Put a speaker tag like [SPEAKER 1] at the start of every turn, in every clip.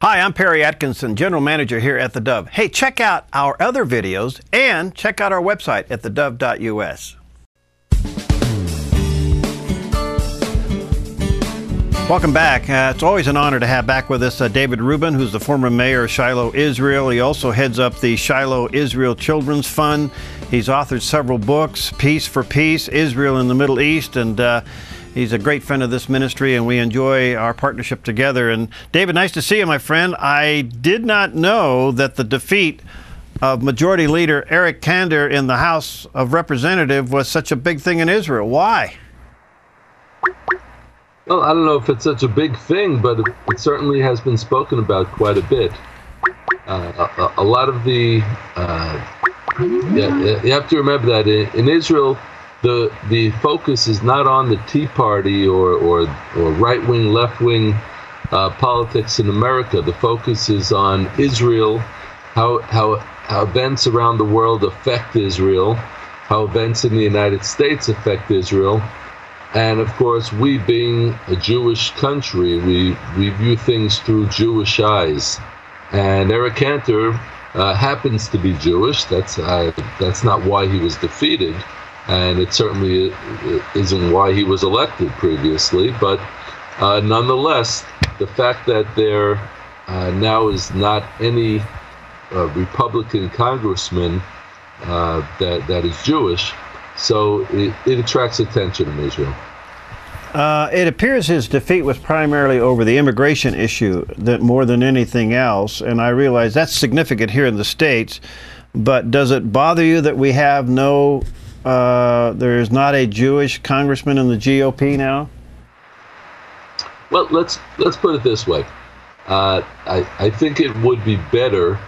[SPEAKER 1] Hi, I'm Perry Atkinson, General Manager here at theDove. Hey, check out our other videos and check out our website at theDove.us. Welcome back. It's always an honor to have back with us David Rubin, who's the former mayor of Shiloh, Israel. He also heads up the Shiloh Israel Children's Fund. He's authored several books, Peace for Peace, Israel in the Middle East, and he's a great friend of this ministry, and we enjoy our partnership together. And David, nice to see you, my friend. I did not know that the defeat of Majority Leader Eric Cantor in the House of Representatives was such a big thing in Israel. Why?
[SPEAKER 2] Well, I don't know if it's such a big thing, but it certainly has been spoken about quite a bit. A lot of the you have to remember that in Israel, the focus is not on the Tea Party or right-wing, left-wing politics in America. The focus is on Israel, how events around the world affect Israel, how events in the United States affect Israel. And of course, we being a Jewish country, we view things through Jewish eyes. And Eric Cantor happens to be Jewish. That's not why he was defeated. And it certainly isn't why he was elected previously. But nonetheless, the fact that there now is not any Republican congressman that is Jewish, so it attracts attention in Israel.
[SPEAKER 1] It appears his defeat was primarily over the immigration issue more than anything else, and I realize that's significant here in the States, but does it bother you that we have there is not a Jewish congressman in the GOP now?
[SPEAKER 2] Well, let's put it this way. I think it would be better,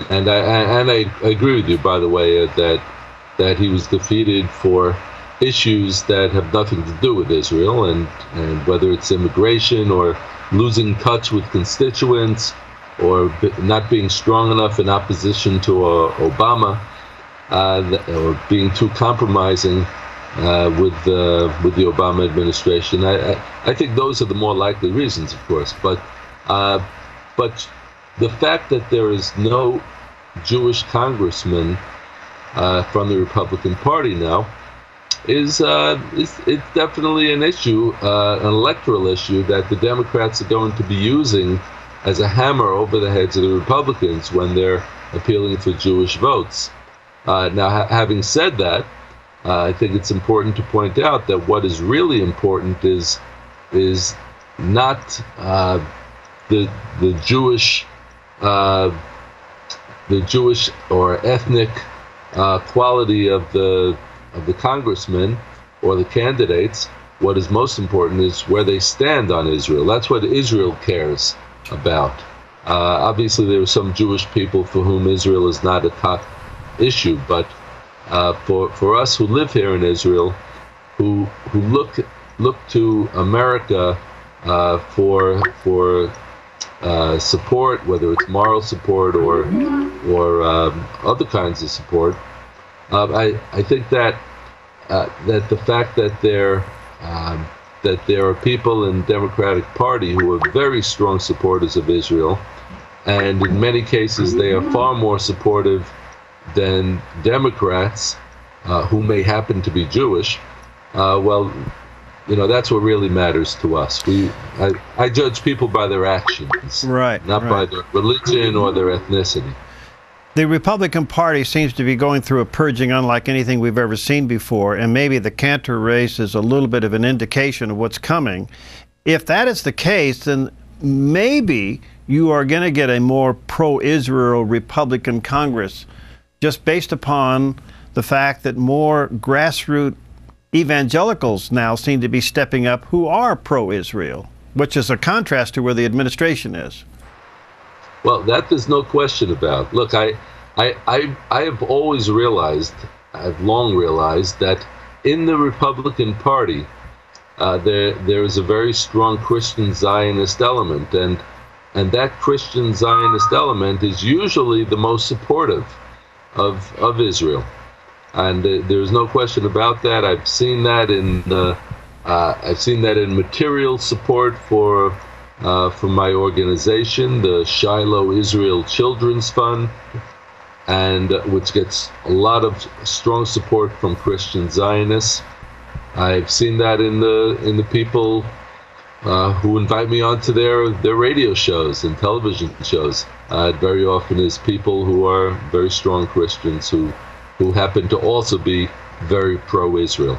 [SPEAKER 2] and I agree with you, by the way, that he was defeated for issues that have nothing to do with Israel, and whether it's immigration or losing touch with constituents or not being strong enough in opposition to Obama, or being too compromising with the Obama administration. I think those are the more likely reasons, of course. But the fact that there is no Jewish congressman from the Republican Party now is definitely an issue, an electoral issue that the Democrats are going to be using as a hammer over the heads of the Republicans when they're appealing for Jewish votes. Now, having said that, I think it's important to point out that what is really important is not the Jewish or ethnic quality of the congressmen or the candidates. What is most important is where they stand on Israel. That's what Israel cares about. Obviously, there are some Jewish people for whom Israel is not a top issue, but for us who live here in Israel, who look to America for support, whether it's moral support or other kinds of support, I think that the fact that there are people in the Democratic Party who are very strong supporters of Israel, and in many cases they are far more supportive than Democrats who may happen to be Jewish. Well, that's what really matters to us. I judge people by their actions,
[SPEAKER 1] right,
[SPEAKER 2] not by their religion or their ethnicity.
[SPEAKER 1] The Republican Party seems to be going through a purging unlike anything we've ever seen before, and maybe the Cantor race is a little bit of an indication of what's coming. If that is the case, then maybe you are going to get a more pro-Israel Republican Congress, just based upon the fact that more grassroots evangelicals now seem to be stepping up who are pro-Israel, which is a contrast to where the administration is.
[SPEAKER 2] Well, that there's no question about. Look, I have always realized, I've long realized that in the Republican Party, there is a very strong Christian Zionist element, and that Christian Zionist element is usually the most supportive of Israel, and there's no question about that. I've seen that in material support for from my organization, the Shiloh Israel Children's Fund, and which gets a lot of strong support from Christian Zionists. I've seen that in the people who invite me onto their radio shows and television shows. It very often is people who are very strong Christians who happen to also be very pro-Israel.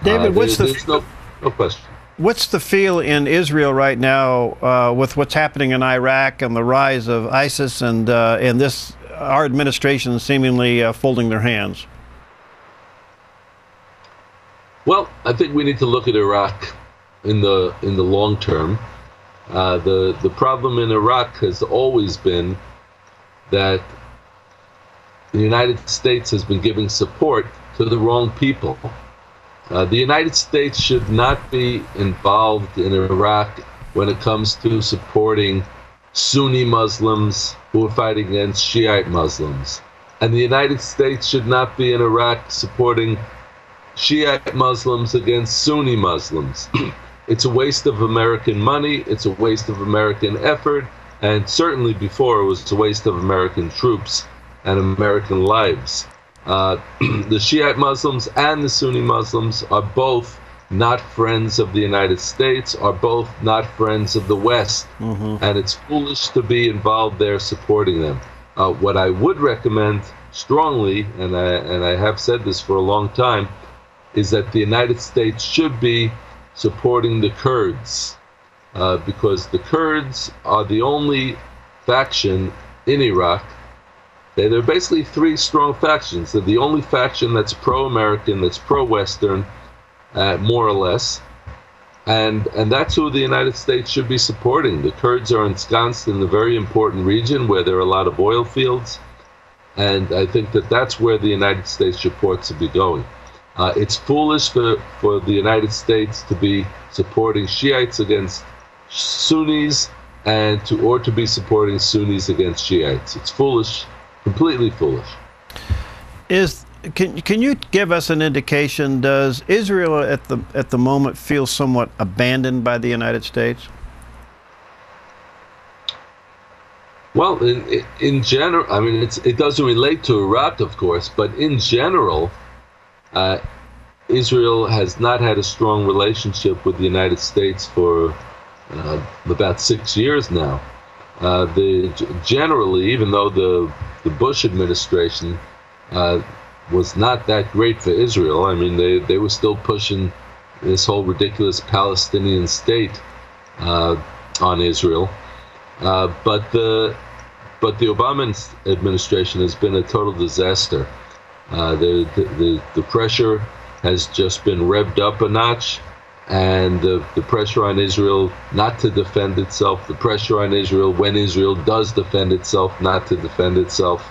[SPEAKER 1] David,
[SPEAKER 2] there's no question.
[SPEAKER 1] What's the feel in Israel right now with what's happening in Iraq and the rise of ISIS and our administration seemingly folding their hands?
[SPEAKER 2] Well, I think we need to look at Iraq in the long term. The problem in Iraq has always been that the United States has been giving support to the wrong people. The United States should not be involved in Iraq when it comes to supporting Sunni Muslims who are fighting against Shiite Muslims. And the United States should not be in Iraq supporting Shiite Muslims against Sunni Muslims. It's a waste of American money, it's a waste of American effort, and certainly before it was a waste of American troops and American lives. The Shiite Muslims and the Sunni Muslims are both not friends of the United States, are both not friends of the West, and it's foolish to be involved there supporting them. What I would recommend strongly, and I have said this for a long time, is that the United States should be supporting the Kurds, because the Kurds are the only faction in Iraq. There are basically three strong factions. They're the only faction that's pro-American, that's pro-Western, more or less. And that's who the United States should be supporting. The Kurds are ensconced in a very important region where there are a lot of oil fields. And I think that that's where the United States supports to be going. It's foolish for the United States to be supporting Shiites against Sunnis or to be supporting Sunnis against Shiites. It's foolish. Completely foolish.
[SPEAKER 1] Can you give us an indication? Does Israel at the moment feel somewhat abandoned by the United States?
[SPEAKER 2] Well, in general, I mean, it doesn't relate to Iraq, of course, but in general, Israel has not had a strong relationship with the United States for about 6 years now. Generally, even though the Bush administration was not that great for Israel, I mean, they were still pushing this whole ridiculous Palestinian state on Israel. But the Obama administration has been a total disaster. The pressure has just been revved up a notch. And the pressure on Israel not to defend itself, the pressure on Israel when Israel does defend itself not to defend itself,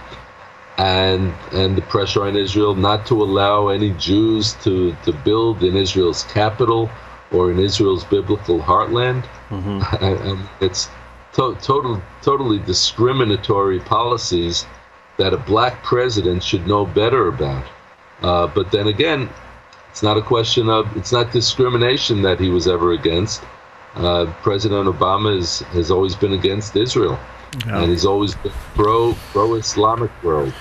[SPEAKER 2] and the pressure on Israel not to allow any Jews to build in Israel's capital or in Israel's biblical heartland. And it's totally discriminatory policies that a black president should know better about. But then again, it's not a question of, it's not discrimination that he was ever against. President Obama has always been against Israel, and he's always been pro-Islamic world.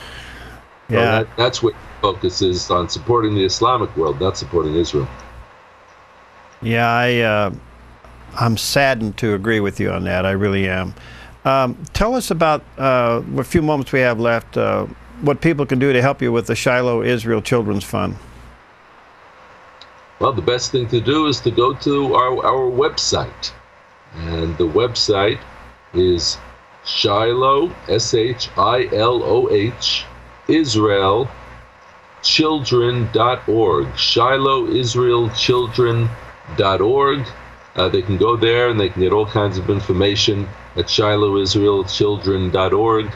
[SPEAKER 2] So that's what the focus is on, supporting the Islamic world, not supporting Israel.
[SPEAKER 1] Yeah, I'm saddened to agree with you on that. I really am. Tell us about, a few moments we have left, what people can do to help you with the Shiloh Israel Children's Fund.
[SPEAKER 2] Well, the best thing to do is to go to our website. And the website is Shiloh, S-H-I-L-O-H, Israel Children.org. ShilohIsraelChildren.org. They can go there and they can get all kinds of information at ShilohIsraelChildren.org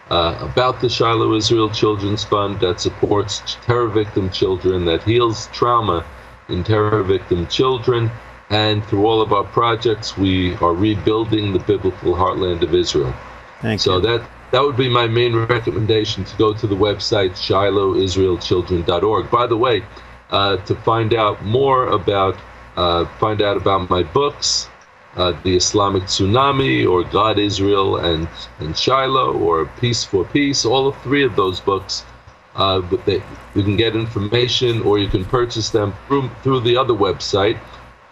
[SPEAKER 2] about the Shiloh Israel Children's Fund that supports terror victim children, that heals trauma in terror victim children, and through all of our projects we are rebuilding the biblical heartland of Israel. So that would be my main recommendation, to go to the website ShilohIsraelChildren.org. By the way, to find out more about my books, The Islamic Tsunami, or God, Israel, and Shiloh, or Peace for Peace. All three of those books, you can get information, or you can purchase them through the other website,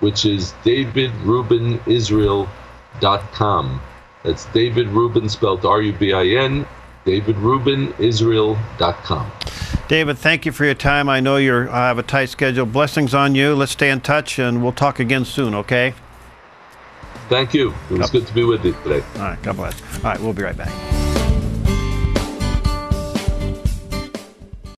[SPEAKER 2] which is davidrubinisrael.com. That's David Rubin, spelled R-U-B-I-N, davidrubinisrael.com.
[SPEAKER 1] David, thank you for your time. I know you have a tight schedule. Blessings on you. Let's stay in touch, and we'll talk again soon, okay?
[SPEAKER 2] Thank you. It was good to be with you today.
[SPEAKER 1] All right, God bless. All right, we'll be right back.